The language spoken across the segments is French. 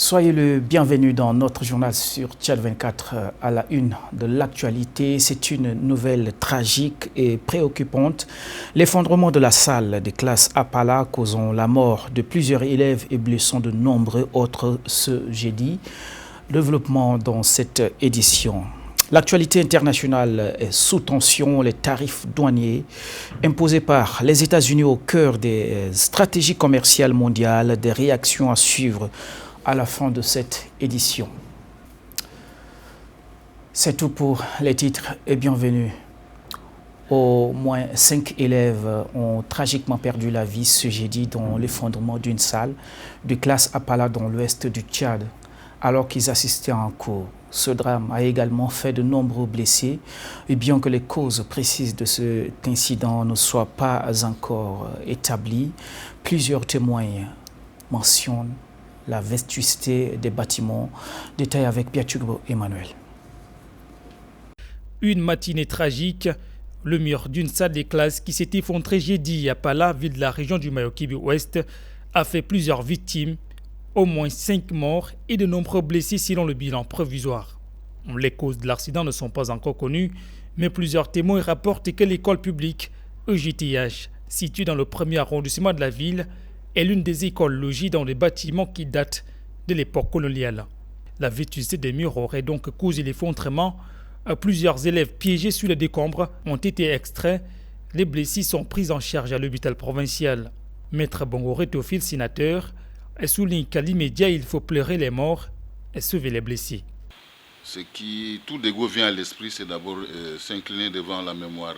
Soyez le bienvenu dans notre journal sur Tchad 24 à la une de l'actualité. C'est une nouvelle tragique et préoccupante. L'effondrement de la salle de classe Apala causant la mort de plusieurs élèves et blessant de nombreux autres ce jeudi. Développement dans cette édition. L'actualité internationale est sous tension. Les tarifs douaniers imposés par les États-Unis au cœur des stratégies commerciales mondiales, des réactions à suivre à la fin de cette édition. C'est tout pour les titres et bienvenue. Au moins 5 élèves ont tragiquement perdu la vie ce jeudi dans l'effondrement d'une salle de classe Apala dans l'ouest du Tchad, alors qu'ils assistaient à un cours. Ce drame a également fait de nombreux blessés, et bien que les causes précises de cet incident ne soient pas encore établies, plusieurs témoins mentionnent la vétusté des bâtiments. Détail avec Piachugo Emmanuel. Une matinée tragique. Le mur d'une salle de classe qui s'est effondrée jeudi à Apala, ville de la région du Mayo-Kivu-Ouest, a fait plusieurs victimes, au moins 5 morts et de nombreux blessés selon le bilan provisoire. Les causes de l'accident ne sont pas encore connues, mais plusieurs témoins rapportent que l'école publique EJTH, située dans le premier arrondissement de la ville, est l'une des écoles logées dans des bâtiments qui datent de l'époque coloniale. La vétusté des murs aurait donc causé l'effondrement. Plusieurs élèves piégés sur les décombres ont été extraits. Les blessés sont pris en charge à l'hôpital provincial. Maître Bongoré Théophile, sénateur, souligne qu'à l'immédiat, il faut pleurer les morts et sauver les blessés. Ce qui tout d'égo vient à l'esprit, c'est d'abord s'incliner devant la mémoire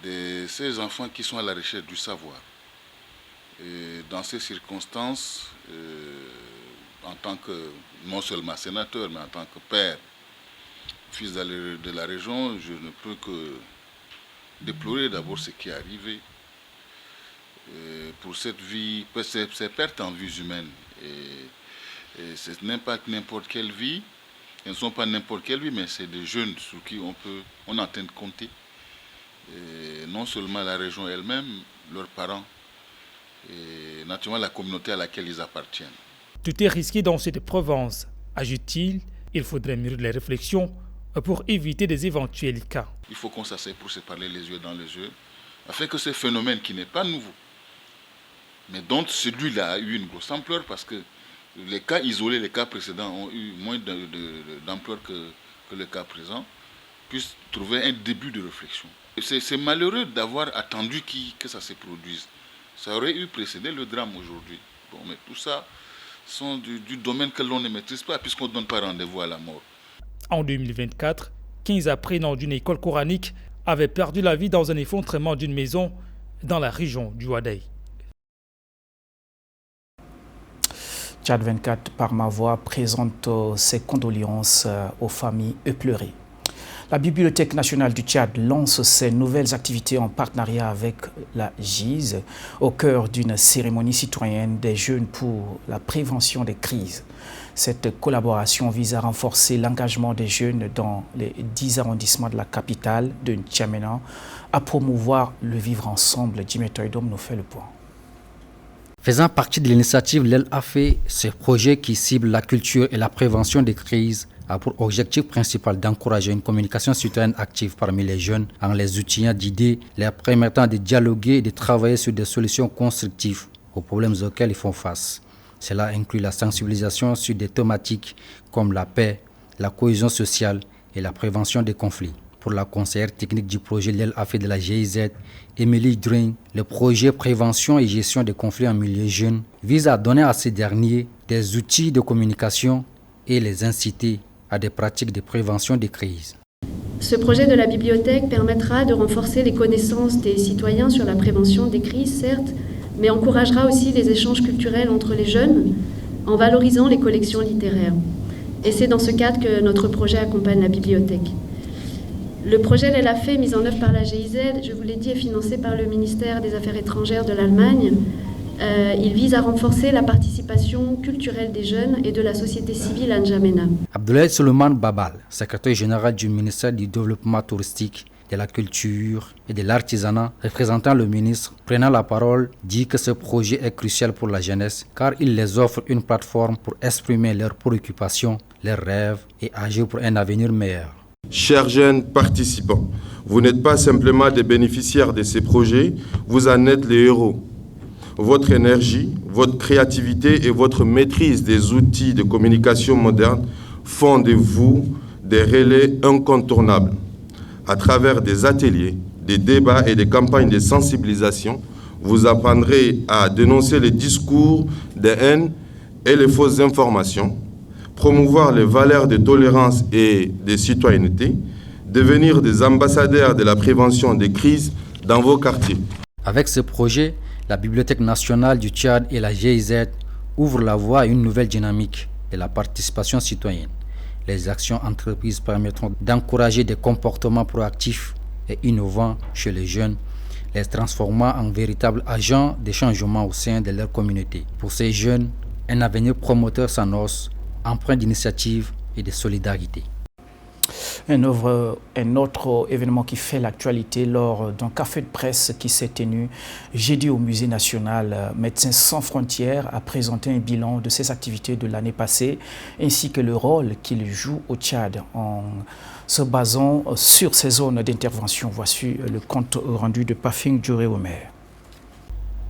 de ces enfants qui sont à la recherche du savoir. Et dans ces circonstances, en tant que, non seulement sénateur, mais en tant que père, fils de la région, je ne peux que déplorer d'abord ce qui est arrivé pour cette vie, ces pertes en vies humaines. Et ce n'est pas n'importe quelle vie, ce ne sont pas n'importe quelle vie, mais c'est des jeunes sur qui on est en train de compter. Et non seulement la région elle-même, leurs parents, et naturellement la communauté à laquelle ils appartiennent. Tout est risqué dans cette province, ajoute-t-il. Il faudrait mûrir les réflexions pour éviter des éventuels cas. Il faut qu'on s'asseye pour se parler les yeux dans les yeux, afin que ce phénomène qui n'est pas nouveau, mais dont celui-là a eu une grosse ampleur, parce que les cas isolés, les cas précédents ont eu moins d'ampleur que le cas présent, puisse trouver un début de réflexion. C'est malheureux d'avoir attendu que ça se produise. Ça aurait eu précédé le drame aujourd'hui. Bon, mais tout ça sont du domaine que l'on ne maîtrise pas, puisqu'on ne donne pas rendez-vous à la mort. En 2024, 15 apprenants d'une école coranique avaient perdu la vie dans un effondrement d'une maison dans la région du Ouaddaï. Tchad 24 par ma voix présente ses condoléances aux familles éplorées. La Bibliothèque nationale du Tchad lance ses nouvelles activités en partenariat avec la GIZ au cœur d'une cérémonie citoyenne des jeunes pour la prévention des crises. Cette collaboration vise à renforcer l'engagement des jeunes dans les 10 arrondissements de la capitale de N'Djamena, à promouvoir le vivre ensemble. Jimmy Toydom nous fait le point. Faisant partie de l'initiative, l'EL a fait ce projet qui cible la culture et la prévention des crises a pour objectif principal d'encourager une communication citoyenne active parmi les jeunes en les outillant d'idées, leur permettant de dialoguer et de travailler sur des solutions constructives aux problèmes auxquels ils font face. Cela inclut la sensibilisation sur des thématiques comme la paix, la cohésion sociale et la prévention des conflits. Pour la conseillère technique du projet, l'EL a fait de la GIZ, Émilie Dring, le projet prévention et gestion des conflits en milieu jeune vise à donner à ces derniers des outils de communication et les inciter à des pratiques de prévention des crises. Ce projet de la bibliothèque permettra de renforcer les connaissances des citoyens sur la prévention des crises, certes, mais encouragera aussi les échanges culturels entre les jeunes en valorisant les collections littéraires. Et c'est dans ce cadre que notre projet accompagne la bibliothèque. Le projet LELAFE, mis en œuvre par la GIZ, je vous l'ai dit, est financé par le ministère des Affaires étrangères de l'Allemagne. Il vise à renforcer la participation culturelle des jeunes et de la société civile à N'Djamena. Abdoulaye Suleiman Babal, secrétaire général du ministère du Développement touristique de la culture et de l'artisanat, représentant le ministre, prenant la parole, dit que ce projet est crucial pour la jeunesse car il les offre une plateforme pour exprimer leurs préoccupations, leurs rêves et agir pour un avenir meilleur. Chers jeunes participants, vous n'êtes pas simplement des bénéficiaires de ces projets, vous en êtes les héros. Votre énergie, votre créativité et votre maîtrise des outils de communication modernes font de vous des relais incontournables. À travers des ateliers, des débats et des campagnes de sensibilisation, vous apprendrez à dénoncer les discours de haine et les fausses informations, promouvoir les valeurs de tolérance et de citoyenneté, devenir des ambassadeurs de la prévention des crises dans vos quartiers. Avec ce projet, la Bibliothèque nationale du Tchad et la GIZ ouvrent la voie à une nouvelle dynamique de la participation citoyenne. Les actions entreprises permettront d'encourager des comportements proactifs et innovants chez les jeunes, les transformant en véritables agents de changement au sein de leur communauté. Pour ces jeunes, un avenir promoteur s'annonce, empreint d'initiative et de solidarité. Un autre événement qui fait l'actualité lors d'un café de presse qui s'est tenu jeudi au Musée national, Médecins sans frontières a présenté un bilan de ses activités de l'année passée ainsi que le rôle qu'il joue au Tchad en se basant sur ses zones d'intervention. Voici le compte rendu de Pafing Djuré-Omer.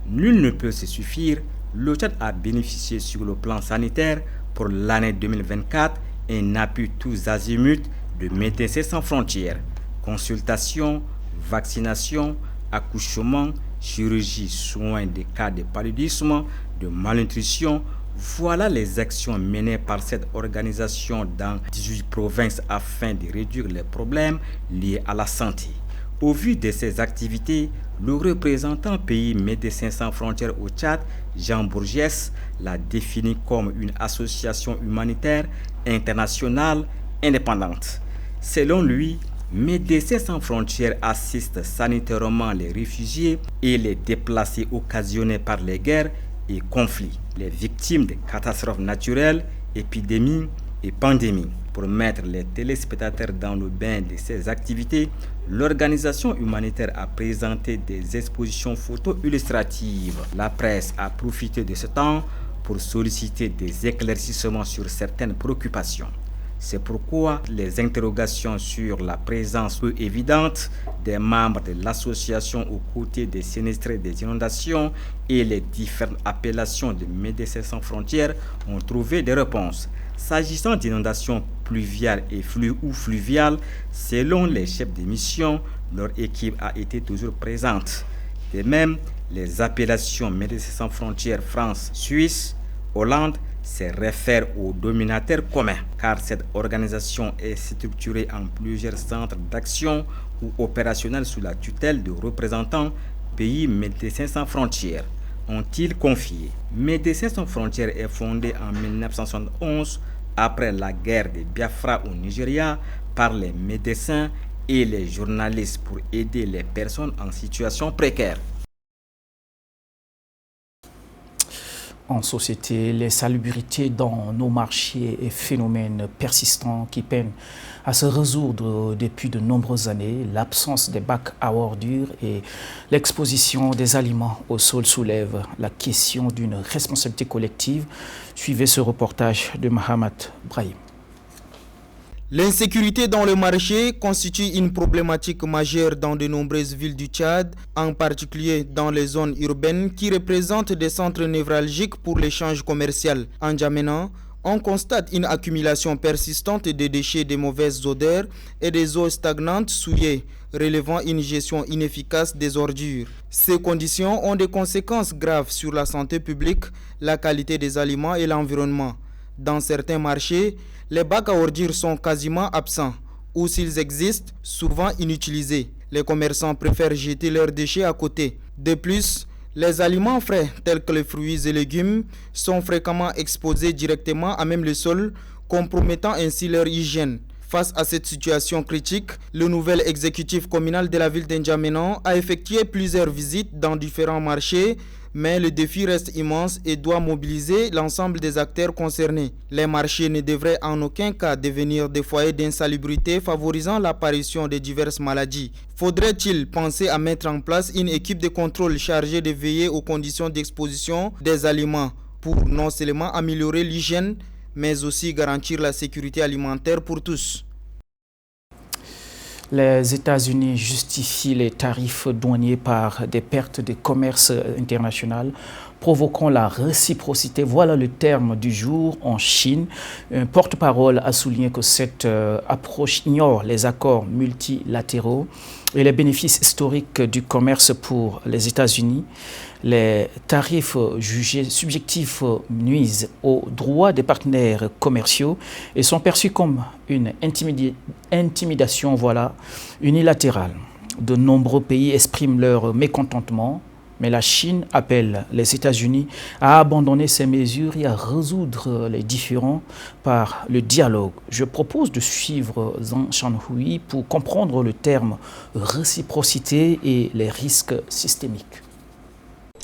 Nul ne peut se suffire. Le Tchad a bénéficié sur le plan sanitaire pour l'année 2024 un appui tous azimuts de Médecins sans frontières, consultation, vaccination, accouchement, chirurgie, soins des cas de paludisme, de malnutrition. Voilà les actions menées par cette organisation dans 18 provinces afin de réduire les problèmes liés à la santé. Au vu de ces activités, le représentant pays Médecins sans frontières au Tchad, Jean Bourges, l'a défini comme une association humanitaire internationale indépendante. Selon lui, Médecins sans frontières assiste sanitairement les réfugiés et les déplacés occasionnés par les guerres et conflits, les victimes de catastrophes naturelles, épidémies et pandémies. Pour mettre les téléspectateurs dans le bain de ces activités, l'organisation humanitaire a présenté des expositions photos illustratives. La presse a profité de ce temps pour solliciter des éclaircissements sur certaines préoccupations. C'est pourquoi les interrogations sur la présence peu évidente des membres de l'association aux côtés des sinistrés des inondations et les différentes appellations de Médecins sans frontières ont trouvé des réponses. S'agissant d'inondations pluviales et fluviales, selon les chefs de mission, leur équipe a été toujours présente. De même, les appellations Médecins sans frontières France, Suisse, Hollande se réfèrent aux dominateurs communs, car cette organisation est structurée en plusieurs centres d'action ou opérationnels sous la tutelle de représentants pays Médecins sans frontières, ont-ils confié. Médecins sans frontières est fondé en 1971 après la guerre de Biafra au Nigeria par les médecins et les journalistes pour aider les personnes en situation précaire. En société, les salubrités dans nos marchés est phénomène persistant qui peine à se résoudre depuis de nombreuses années. L'absence des bacs à ordures et l'exposition des aliments au sol soulèvent la question d'une responsabilité collective. Suivez ce reportage de Mahamat Brahim. L'insécurité dans le marché constitue une problématique majeure dans de nombreuses villes du Tchad, en particulier dans les zones urbaines qui représentent des centres névralgiques pour l'échange commercial. En N'Djamena, on constate une accumulation persistante de déchets de mauvaises odeurs et des eaux stagnantes souillées, relevant une gestion inefficace des ordures. Ces conditions ont des conséquences graves sur la santé publique, la qualité des aliments et l'environnement. Dans certains marchés, les bacs à ordures sont quasiment absents ou s'ils existent, souvent inutilisés. Les commerçants préfèrent jeter leurs déchets à côté. De plus, les aliments frais tels que les fruits et légumes sont fréquemment exposés directement à même le sol, compromettant ainsi leur hygiène. Face à cette situation critique, le nouvel exécutif communal de la ville d'N'Djamena a effectué plusieurs visites dans différents marchés, Mais le défi reste immense et doit mobiliser l'ensemble des acteurs concernés. Les marchés ne devraient en aucun cas devenir des foyers d'insalubrité favorisant l'apparition de diverses maladies. Faudrait-il penser à mettre en place une équipe de contrôle chargée de veiller aux conditions d'exposition des aliments pour non seulement améliorer l'hygiène, mais aussi garantir la sécurité alimentaire pour tous? Les États-Unis justifient les tarifs douaniers par des pertes de commerce international, provoquant la réciprocité. Voilà le terme du jour en Chine. Un porte-parole a souligné que cette approche ignore les accords multilatéraux et les bénéfices historiques du commerce pour les États-Unis. Les tarifs jugés subjectifs nuisent aux droits des partenaires commerciaux et sont perçus comme une intimidation unilatérale. De nombreux pays expriment leur mécontentement, mais la Chine appelle les États-Unis à abandonner ces mesures et à résoudre les différends par le dialogue. Je propose de suivre Zhang Shanhui pour comprendre le terme réciprocité et les risques systémiques.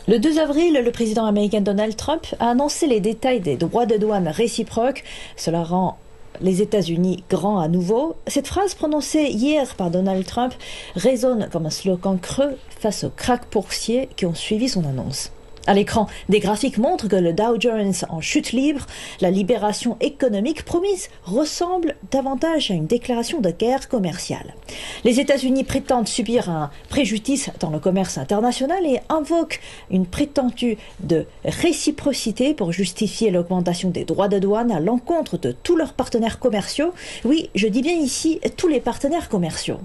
Le 2 avril, le président américain Donald Trump a annoncé les détails des droits de douane réciproques. Cela rend les États-Unis grands à nouveau. Cette phrase prononcée hier par Donald Trump résonne comme un slogan creux face aux krachs boursiers qui ont suivi son annonce. À l'écran, des graphiques montrent que le Dow Jones en chute libre. La libération économique promise ressemble davantage à une déclaration de guerre commerciale. Les États-Unis prétendent subir un préjudice dans le commerce international et invoquent une prétendue de réciprocité pour justifier l'augmentation des droits de douane à l'encontre de tous leurs partenaires commerciaux. Oui, je dis bien ici tous les partenaires commerciaux.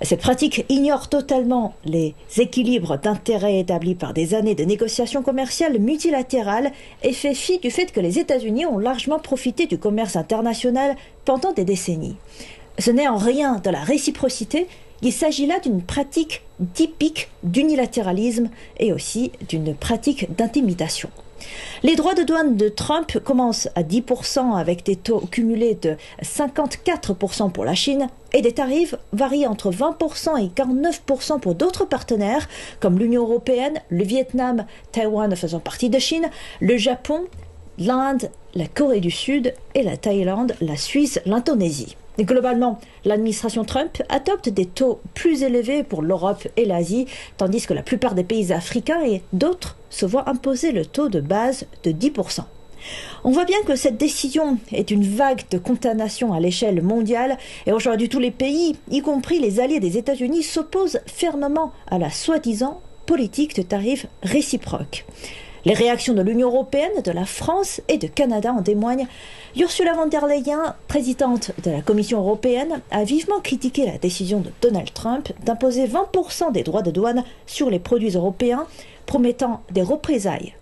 Cette pratique ignore totalement les équilibres d'intérêts établis par des années de négociations commerciales multilatérales et fait fi du fait que les États-Unis ont largement profité du commerce international pendant des décennies. Ce n'est en rien de la réciprocité, il s'agit là d'une pratique typique d'unilatéralisme et aussi d'une pratique d'intimidation. Les droits de douane de Trump commencent à 10% avec des taux cumulés de 54% pour la Chine et des tarifs varient entre 20% et 49% pour d'autres partenaires comme l'Union européenne, le Vietnam, Taïwan faisant partie de Chine, le Japon, l'Inde, la Corée du Sud et la Thaïlande, la Suisse, l'Indonésie. Et globalement, l'administration Trump adopte des taux plus élevés pour l'Europe et l'Asie, tandis que la plupart des pays africains et d'autres se voient imposer le taux de base de 10%. On voit bien que cette décision est une vague de condamnation à l'échelle mondiale et aujourd'hui tous les pays, y compris les alliés des États-Unis, s'opposent fermement à la soi-disant politique de tarifs réciproques. Les réactions de l'Union européenne, de la France et du Canada en témoignent. Ursula von der Leyen, présidente de la Commission européenne, a vivement critiqué la décision de Donald Trump d'imposer 20% des droits de douane sur les produits européens, promettant des représailles.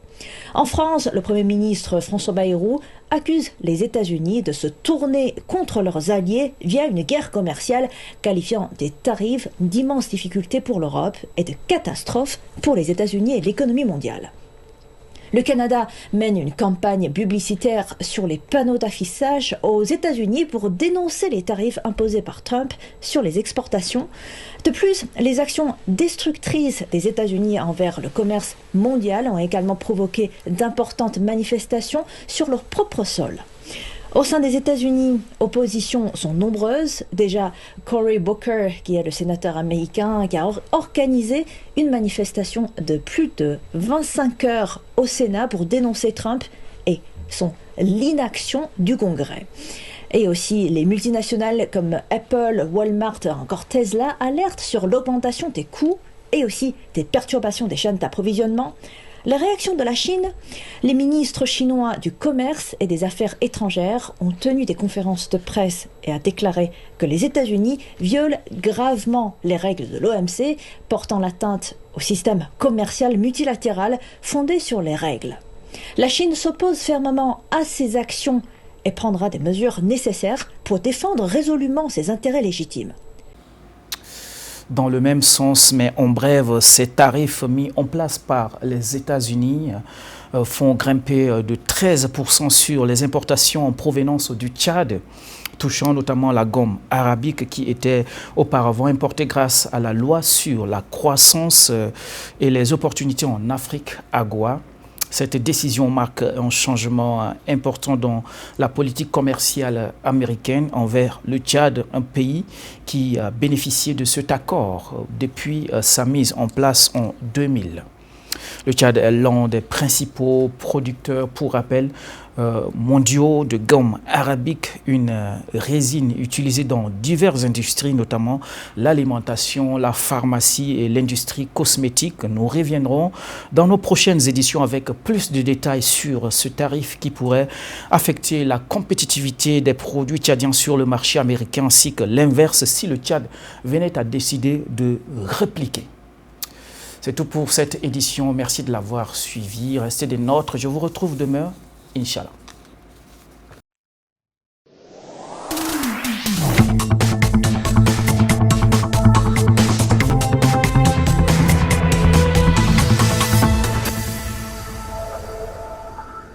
En France, le Premier ministre François Bayrou accuse les États-Unis de se tourner contre leurs alliés via une guerre commerciale, qualifiant des tarifs d'immenses difficultés pour l'Europe et de catastrophes pour les États-Unis et l'économie mondiale. Le Canada mène une campagne publicitaire sur les panneaux d'affichage aux États-Unis pour dénoncer les tarifs imposés par Trump sur les exportations. De plus, les actions destructrices des États-Unis envers le commerce mondial ont également provoqué d'importantes manifestations sur leur propre sol. Au sein des États-Unis, oppositions sont nombreuses. Déjà, Cory Booker, qui est le sénateur américain, qui a organisé une manifestation de plus de 25 heures au Sénat pour dénoncer Trump et l'inaction du Congrès. Et aussi, les multinationales comme Apple, Walmart, encore Tesla alertent sur l'augmentation des coûts et aussi des perturbations des chaînes d'approvisionnement. La réaction de la Chine, les ministres chinois du commerce et des affaires étrangères ont tenu des conférences de presse et a déclaré que les États-Unis violent gravement les règles de l'OMC, portant l'atteinte au système commercial multilatéral fondé sur les règles. La Chine s'oppose fermement à ces actions et prendra des mesures nécessaires pour défendre résolument ses intérêts légitimes. dans le même sens, mais en bref, ces tarifs mis en place par les États-Unis font grimper de 13% sur les importations en provenance du Tchad, touchant notamment la gomme arabique qui était auparavant importée grâce à la loi sur la croissance et les opportunités en Afrique, AGOA. Cette décision marque un changement important dans la politique commerciale américaine envers le Tchad, un pays qui a bénéficié de cet accord depuis sa mise en place en 2000. Le Tchad est l'un des principaux producteurs, pour rappel, mondiaux de gomme arabique, une résine utilisée dans diverses industries, notamment l'alimentation, la pharmacie et l'industrie cosmétique. Nous reviendrons dans nos prochaines éditions avec plus de détails sur ce tarif qui pourrait affecter la compétitivité des produits tchadiens sur le marché américain, ainsi que l'inverse si le Tchad venait à décider de répliquer. C'est tout pour cette édition. Merci de l'avoir suivi. Restez des nôtres. Je vous retrouve demain, Inch'Allah.